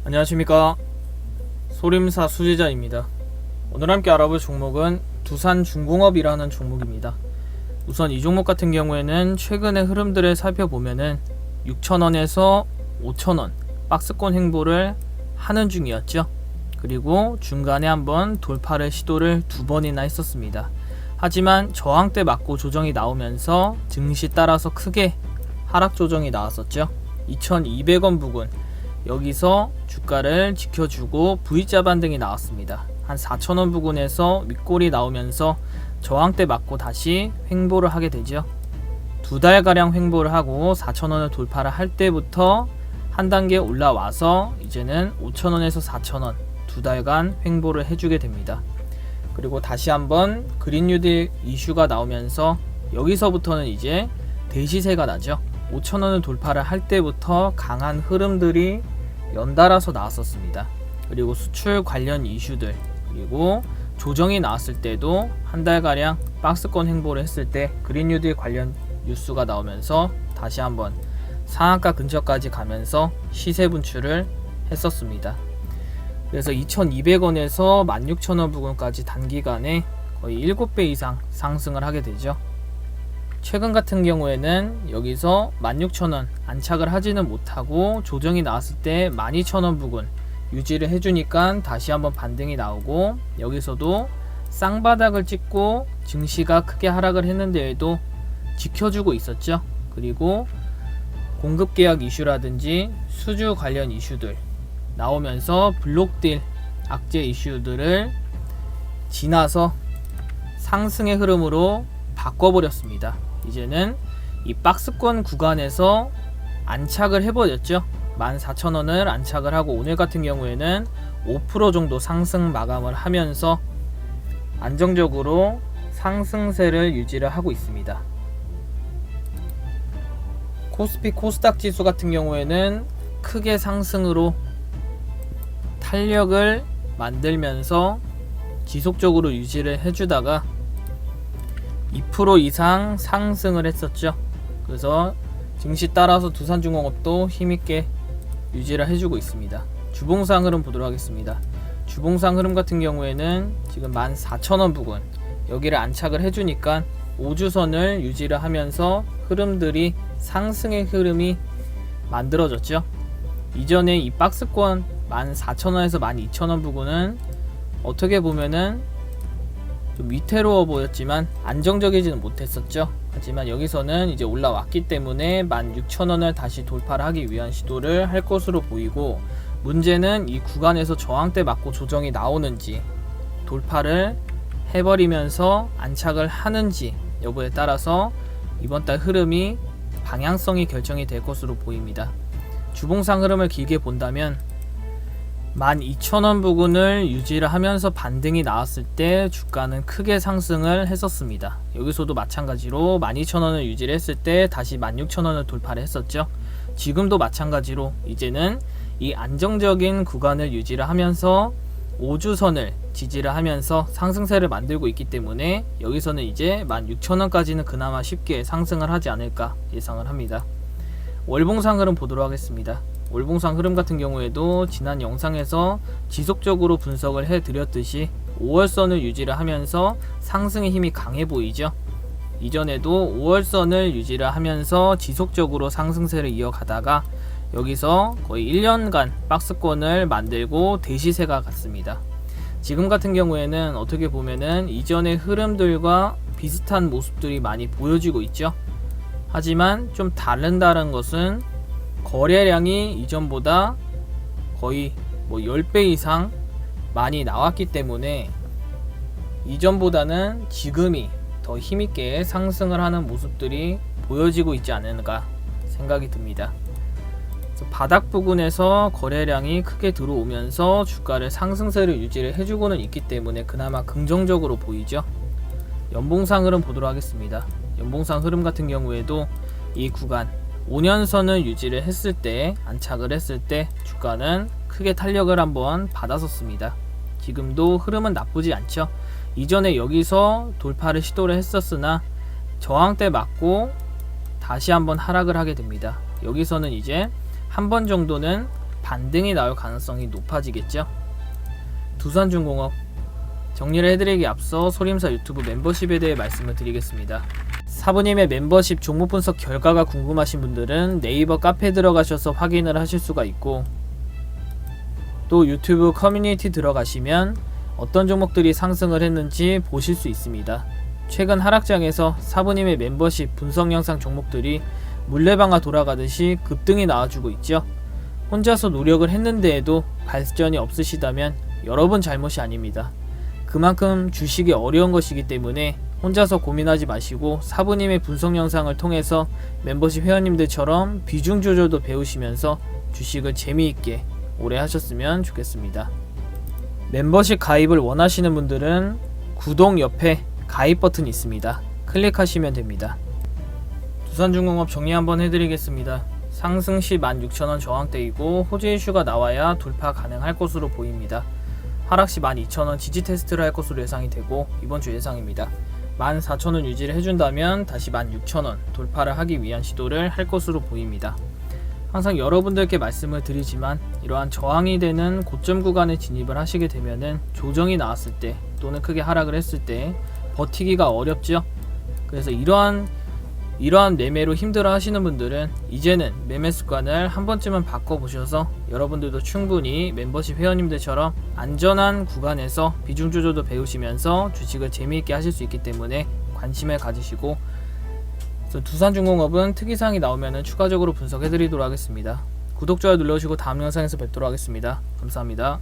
안녕하십니까, 소림사 수지자입니다. 오늘 함께 알아볼 종목은 두산중공업이라는 종목입니다. 우선 이 종목 같은 경우에는 최근의 흐름들을 살펴보면은 6,000원에서 5,000원 박스권 횡보를 하는 중이었죠. 그리고 중간에 한번 돌파를 시도를 2번이나 했었습니다. 하지만 저항대 맞고 조정이 나오면서 증시 따라서 크게 하락 조정이 나왔었죠. 2,200원 부근, 여기서 주가를 지켜주고 V자 반등이 나왔습니다. 한 4,000원 부근에서 윗골이 나오면서 저항대 맞고 다시 횡보를 하게 되죠. 2달가량 횡보를 하고 4,000원을 돌파를 할 때부터 한 단계 올라와서 이제는 5,000원에서 4,000원 2달간 횡보를 해주게 됩니다. 그리고 다시 한번 그린 뉴딜 이슈가 나오면서 여기서부터는 이제 대시세가 나죠. 5,000원을 돌파를 할 때부터 강한 흐름들이 연달아서 나왔었습니다. 그리고 수출 관련 이슈들, 그리고 조정이 나왔을 때도 한 달가량 박스권 횡보를 했을 때 그린 뉴딜 관련 뉴스가 나오면서 다시 한번 상한가 근처까지 가면서 시세 분출을 했었습니다. 그래서 2,200원에서 16,000원 부근까지 단기간에 거의 7배 이상 상승을 하게 되죠. 최근 같은 경우에는 여기서 16,000원 안착을 하지는 못하고 조정이 나왔을 때 12,000원 부근 유지를 해주니까 다시 한번 반등이 나오고, 여기서도 쌍바닥을 찍고 증시가 크게 하락을 했는데에도 지켜주고 있었죠. 그리고 공급계약 이슈라든지 수주 관련 이슈들 나오면서 블록딜 악재 이슈들을 지나서 상승의 흐름으로 바꿔버렸습니다. 이제는 이 박스권 구간에서 안착을 해버렸죠. 14,000원을 안착을 하고 오늘 같은 경우에는 5% 정도 상승 마감을 하면서 안정적으로 상승세를 유지를 하고 있습니다. 코스피 코스닥 지수 같은 경우에는 크게 상승으로 탄력을 만들면서 지속적으로 유지를 해주다가 2% 이상 상승을 했었죠. 그래서 증시 따라서 두산중공업도 힘있게 유지를 해주고 있습니다. 주봉상 흐름 보도록 하겠습니다. 주봉상 흐름 같은 경우에는 지금 14,000원 부근 여기를 안착을 해주니까 5주선을 유지를 하면서 흐름들이 상승의 흐름이 만들어졌죠. 이전에 이 박스권 14,000원에서 12,000원 부근은 어떻게 보면은 좀 위태로워 보였지만 안정적이지는 못했었죠. 하지만 여기서는 이제 올라왔기 때문에 16,000원을 다시 돌파를 하기 위한 시도를 할 것으로 보이고, 문제는 이 구간에서 저항대 맞고 조정이 나오는지 돌파를 해버리면서 안착을 하는지 여부에 따라서 이번 달 흐름이 방향성이 결정이 될 것으로 보입니다. 주봉상 흐름을 길게 본다면 12,000원 부근을 유지를 하면서 반등이 나왔을 때 주가는 크게 상승을 했었습니다. 여기서도 마찬가지로 12,000원을 유지를 했을 때 다시 16,000원을 돌파를 했었죠. 지금도 마찬가지로 이제는 이 안정적인 구간을 유지를 하면서 5주선을 지지를 하면서 상승세를 만들고 있기 때문에 여기서는 이제 16,000원까지는 그나마 쉽게 상승을 하지 않을까 예상을 합니다. 월봉상 흐름 보도록 하겠습니다. 월봉상 흐름 같은 경우에도 지난 영상에서 지속적으로 분석을 해드렸듯이 5월선을 유지를 하면서 상승의 힘이 강해 보이죠. 이전에도 5월선을 유지를 하면서 지속적으로 상승세를 이어가다가 여기서 거의 1년간 박스권을 만들고 대시세가 갔습니다. 지금 같은 경우에는 어떻게 보면은 이전의 흐름들과 비슷한 모습들이 많이 보여지고 있죠. 하지만 좀 다른 것은 거래량이 이전보다 거의 10배 이상 많이 나왔기 때문에 이전보다는 지금이 더 힘있게 상승을 하는 모습들이 보여지고 있지 않은가 생각이 듭니다. 바닥 부근에서 거래량이 크게 들어오면서 주가를 상승세를 유지를 해주고는 있기 때문에 그나마 긍정적으로 보이죠. 연봉상 흐름 보도록 하겠습니다. 연봉상 흐름 같은 경우에도 이 구간 5년선을 유지를 했을 때, 안착을 했을 때 주가는 크게 탄력을 한번 받았었습니다. 지금도 흐름은 나쁘지 않죠. 이전에 여기서 돌파를 시도를 했었으나 저항대 맞고 다시 한번 하락을 하게 됩니다. 여기서는 이제 한 번 정도는 반등이 나올 가능성이 높아지겠죠. 두산중공업 정리를 해드리기 앞서 소림사 유튜브 멤버십에 대해 말씀을 드리겠습니다. 사부님의 멤버십 종목 분석 결과가 궁금하신 분들은 네이버 카페에 들어가셔서 확인을 하실 수가 있고, 또 유튜브 커뮤니티 들어가시면 어떤 종목들이 상승을 했는지 보실 수 있습니다. 최근 하락장에서 사부님의 멤버십 분석 영상 종목들이 물레방아 돌아가듯이 급등이 나와주고 있죠. 혼자서 노력을 했는데에도 발전이 없으시다면 여러분 잘못이 아닙니다. 그만큼 주식이 어려운 것이기 때문에 혼자서 고민하지 마시고 사부님의 분석 영상을 통해서 멤버십 회원님들처럼 비중 조절도 배우시면서 주식을 재미있게 오래 하셨으면 좋겠습니다. 멤버십 가입을 원하시는 분들은 구독 옆에 가입 버튼이 있습니다. 클릭하시면 됩니다. 두산중공업 정리 한번 해드리겠습니다. 상승 시 16,000원 저항대이고 호재 이슈가 나와야 돌파 가능할 것으로 보입니다. 하락 시 12,000원 지지 테스트를 할 것으로 예상이 되고 이번 주 예상입니다. 14,000원 유지를 해준다면 다시 16,000원 돌파를 하기 위한 시도를 할 것으로 보입니다. 항상 여러분들께 말씀을 드리지만 이러한 저항이 되는 고점 구간에 진입을 하시게 되면은 조정이 나왔을 때 또는 크게 하락을 했을 때 버티기가 어렵죠. 그래서 이러한 매매로 힘들어 하시는 분들은 이제는 매매 습관을 한 번쯤은 바꿔보셔서 여러분들도 충분히 멤버십 회원님들처럼 안전한 구간에서 비중 조절도 배우시면서 주식을 재미있게 하실 수 있기 때문에 관심을 가지시고, 두산중공업은 특이사항이 나오면 추가적으로 분석해드리도록 하겠습니다. 구독, 좋아요 눌러주시고 다음 영상에서 뵙도록 하겠습니다. 감사합니다.